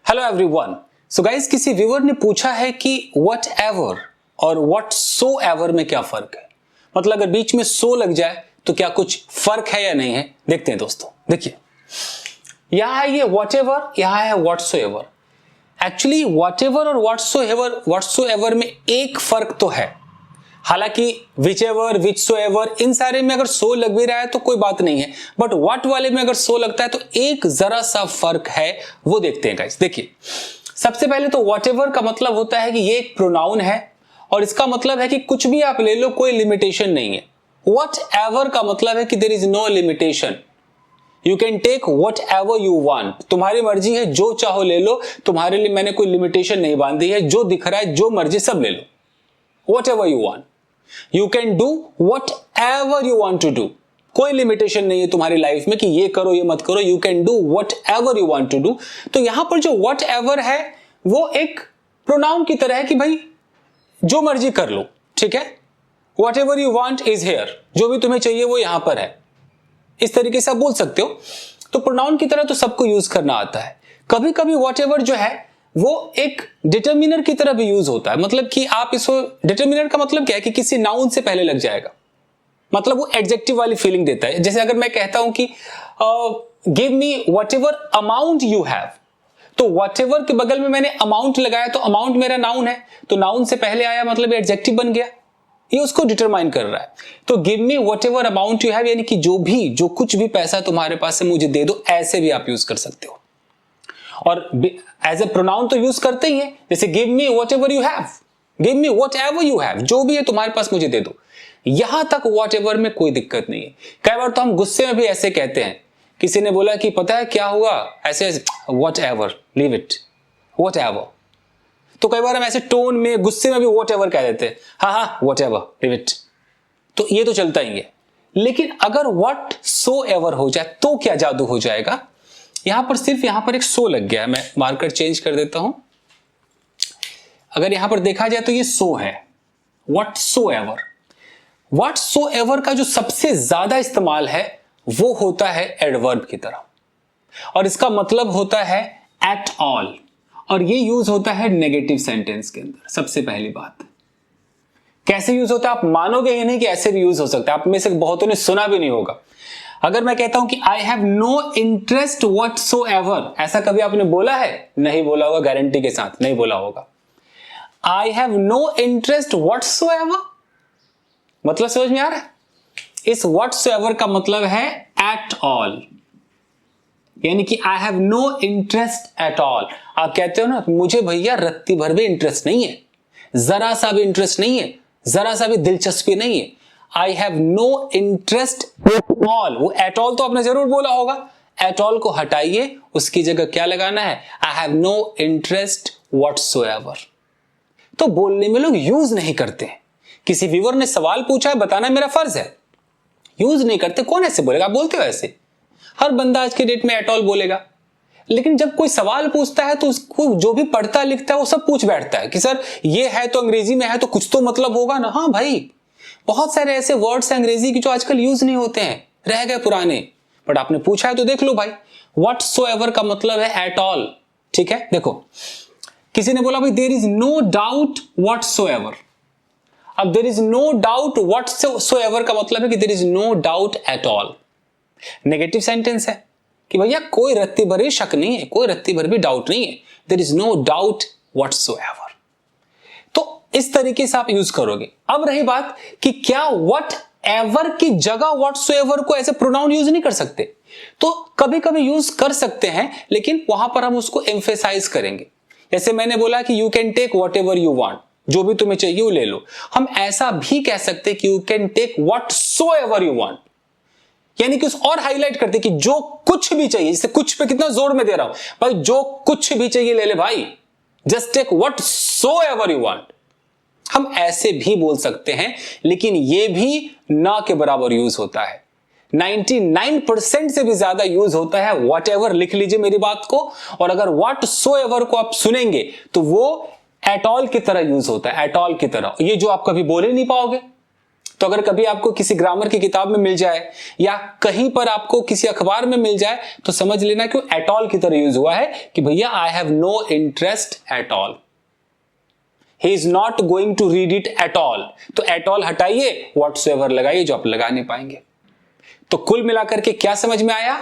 Hello everyone. So guys, किसी viewer ने पूछा है कि व्हाट एवर और व्हाट सो एवर में क्या फर्क है। मतलब अगर बीच में सो लग जाए तो क्या कुछ फर्क है या नहीं है, देखते हैं दोस्तों। देखिए, यहां है ये व्हाट एवर, यहां है what so ever. Actually what ever और व्हाट सो एवर में एक फर्क तो है। हालांकि which ever, which so ever, इन सारे में अगर सो लग भी रहा है तो कोई बात नहीं है, बट व्हाट वाले में अगर सो लगता है तो एक जरा सा फर्क है, वो देखते हैं गाइस। देखिए, सबसे पहले तो व्हाट एवर का मतलब होता है कि ये एक प्रोनाउन है और इसका मतलब है कि कुछ भी आप ले लो, कोई लिमिटेशन नहीं है। व्हाट एवर का मतलब है कि there is no limitation, you can take whatever you want. तुम्हारी मर्जी है, जो चाहो ले लो, तुम्हारे लिए मैंने कोई लिमिटेशन नहीं बांधी है। जो दिख रहा है, जो मर्जी सब ले लो, whatever you want. You can do whatever you want to do. कोई लिमिटेशन नहीं है तुम्हारी लाइफ में कि ये करो ये मत करो। You can do whatever you want to do. तो यहां पर जो वट एवर है वो एक प्रोनाउन की तरह है कि भाई जो मर्जी कर लो, ठीक है। What ever you want is here, जो भी तुम्हें चाहिए वो यहां पर है, इस तरीके से आप बोल सकते हो। तो प्रोनाउन की तरह तो सबको यूज करना आता है। कभी कभी वट एवर जो है वो एक डिटर्मिनर की तरह भी यूज होता है। मतलब कि आप इसको, डिटर्मिनर का मतलब क्या है कि किसी नाउन से पहले लग जाएगा, मतलब वो एडजेक्टिव वाली फीलिंग देता है। जैसे अगर मैं कहता हूं कि give me what ever amount you have, तो वट एवर के बगल में मैंने अमाउंट लगाया, तो अमाउंट मेरा नाउन है, तो नाउन से पहले आया मतलब एडजेक्टिव बन गया, ये उसको डिटरमाइन कर रहा है। तो give me what ever amount you have, यानी कि जो कुछ भी पैसा तुम्हारे पास है मुझे दे दो, ऐसे भी आप यूज कर सकते हो। और एज ए प्रोनाउन तो यूज करते ही है, जैसे give me what ever you have, give me what ever you have, जो भी है तुम्हारे पास मुझे दे दो। यहां तक वट एवर में कोई दिक्कत नहीं है। कई बार तो हम गुस्से में भी ऐसे कहते हैं, किसी ने बोला कि पता है क्या हुआ, ऐसे what ever, leave it, what ever. तो कई बार हम ऐसे टोन में गुस्से में भी वट एवर कह देते हैं, हाँ वट एवर, लीव इट। तो ये तो चलता ही है। लेकिन अगर वट सो एवर हो जाए तो क्या जादू हो जाएगा। यहां पर सिर्फ यहां पर एक सो लग गया है, मैं मार्कर चेंज कर देता हूं। अगर यहां पर देखा जाए तो ये सो है, what so ever. What so ever का जो सबसे ज्यादा इस्तेमाल है वो होता है एडवर्ब की तरह, और इसका मतलब होता है एट ऑल, और ये यूज होता है नेगेटिव सेंटेंस के अंदर। सबसे पहली बात, कैसे यूज होता है आप मानोगे ही नहीं कि ऐसे भी यूज हो सकता है। आप में से बहुतों ने सुना भी नहीं होगा। अगर मैं कहता हूं कि I have no interest whatsoever, ऐसा कभी आपने बोला है? नहीं बोला होगा, गारंटी के साथ नहीं बोला होगा। I have no interest whatsoever, मतलब समझ में आ रहा है? इस व्हाट सो एवर का मतलब है एट ऑल, यानी कि I have no interest at all. आप कहते हो ना, मुझे भैया रत्ती भर भी इंटरेस्ट नहीं है, जरा सा भी इंटरेस्ट नहीं है, जरा सा भी दिलचस्पी नहीं है। I have no interest at all, वो एट ऑल तो आपने जरूर बोला होगा। एट ऑल को हटाइए, उसकी जगह क्या लगाना है, I have no interest whatsoever. तो बोलने में लोग यूज नहीं करते हैं। किसी व्यूअर ने सवाल पूछा है, बताना मेरा फर्ज है, यूज नहीं करते। कौन ऐसे बोलेगा? आप बोलते हो ऐसे? हर बंदा आज के डेट में एट ऑल बोलेगा। लेकिन जब कोई सवाल पूछता है तो उसको जो भी पढ़ता लिखता है वो सब पूछ बैठता है कि सर ये है तो अंग्रेजी में है तो कुछ तो मतलब होगा ना। हाँ भाई, बहुत सारे ऐसे वर्ड्स हैं अंग्रेजी की जो आजकल यूज नहीं होते हैं, रह गए पुराने। बट आपने पूछा है तो देख लो भाई, व्हाटसोएवर का मतलब है एट ऑल, ठीक है। देखो, किसी ने बोला भाई there is no doubt whatsoever. अब there is no doubt whatsoever का मतलब है कि there is no doubt at all. Negative sentence है कि भैया कोई रत्ती भर भी शक नहीं है, कोई रत्ती भर भी डाउट नहीं है, there is no doubt whatsoever. तो इस तरीके से आप यूज करोगे। अब रही बात कि क्या व्हाट एवर की जगह व्हाटसोएवर को ऐसे प्रोनाउन यूज नहीं कर सकते। तो कभी कभी यूज कर सकते हैं, लेकिन वहां पर हम उसको एम्फेसाइज करेंगे। जैसे मैंने बोला कि you can take whatever you want, जो भी तुम्हें चाहिए वो ले लो। हम ऐसा भी कह सकते हैं कि you can take whatsoever you want, यानी कि उस और हाईलाइट करते कि जो कुछ भी चाहिए। जैसे कुछ पे कितना जोर में दे रहा हूं भाई, जो कुछ भी चाहिए ले ले भाई, just take whatsoever you want. हम ऐसे भी बोल सकते हैं, लेकिन यह भी ना के बराबर यूज होता है। 99% से भी ज्यादा यूज होता है वट एवर। लिख लीजिए मेरी बात को। और अगर व्हाटसोएवर को आप सुनेंगे तो वो एट ऑल की तरह यूज होता है, एट ऑल की तरह। ये जो आप कभी बोल ही नहीं पाओगे, तो अगर कभी आपको किसी ग्रामर की किताब में मिल जाए या कहीं पर आपको किसी अखबार में मिल जाए तो समझ लेना कि एट ऑल की तरह यूज हुआ है कि भैया I have no interest at all, he is not going to read it at all. तो एट ऑल हटाइए, व्हाटसोएवर लगाइए, जो आप लगा नहीं पाएंगे। तो कुल मिलाकर के क्या समझ में आया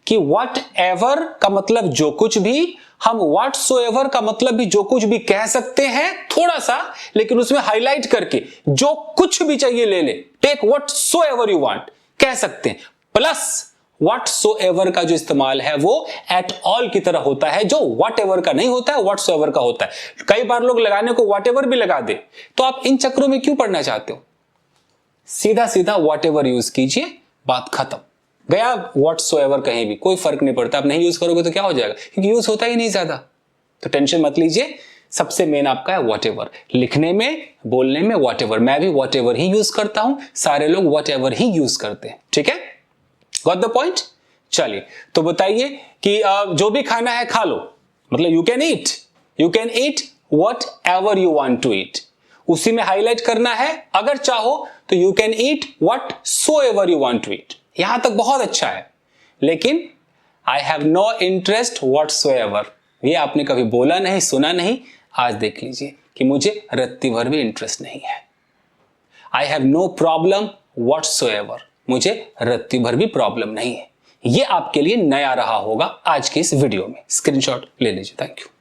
कि वट एवर का मतलब जो कुछ भी, हम व्हाटसोएवर का मतलब भी जो कुछ भी कह सकते हैं थोड़ा सा, लेकिन उसमें हाईलाइट करके जो कुछ भी चाहिए ले ले, टेक व्हाटसोएवर यू वांट कह सकते हैं। प्लस व्हाटसोएवर का जो इस्तेमाल है वो एट ऑल की तरह होता है, जो व्हाटएवर का नहीं होता है, व्हाटसोएवर का होता है। कई बार लोग लगाने को व्हाटएवर भी लगा दे, तो आप इन चक्रों में क्यों पढ़ना चाहते हो? सीधा सीधा व्हाटएवर यूज कीजिए, बात खत्म। गया व्हाटसोएवर कहीं भी, कोई फर्क नहीं पड़ता। आप नहीं यूज करोगे तो क्या हो जाएगा, क्योंकि यूज होता ही नहीं ज्यादा। तो टेंशन मत लीजिए, सबसे मेन आपका है व्हाटएवर। लिखने में, बोलने में व्हाटएवर। मैं भी व्हाटएवर ही यूज करता हूं, सारे लोग व्हाटएवर ही यूज करते हैं। ठीक है, गॉट द पॉइंट? चलिए, तो बताइए कि जो भी खाना है खा लो, मतलब you can eat whatever you want to eat. उसी में हाईलाइट करना है, अगर चाहो तो you can eat whatsoever you want to eat. यहां तक बहुत अच्छा है, लेकिन I have no interest whatsoever, ये आपने कभी बोला नहीं, सुना नहीं। आज देख लीजिए कि मुझे रत्ती भर भी इंटरेस्ट नहीं है। I have no problem whatsoever, मुझे रत्ती भर भी प्रॉब्लम नहीं है। ये आपके लिए नया रहा होगा आज के इस वीडियो में। स्क्रीनशॉट ले लीजिए। Thank you.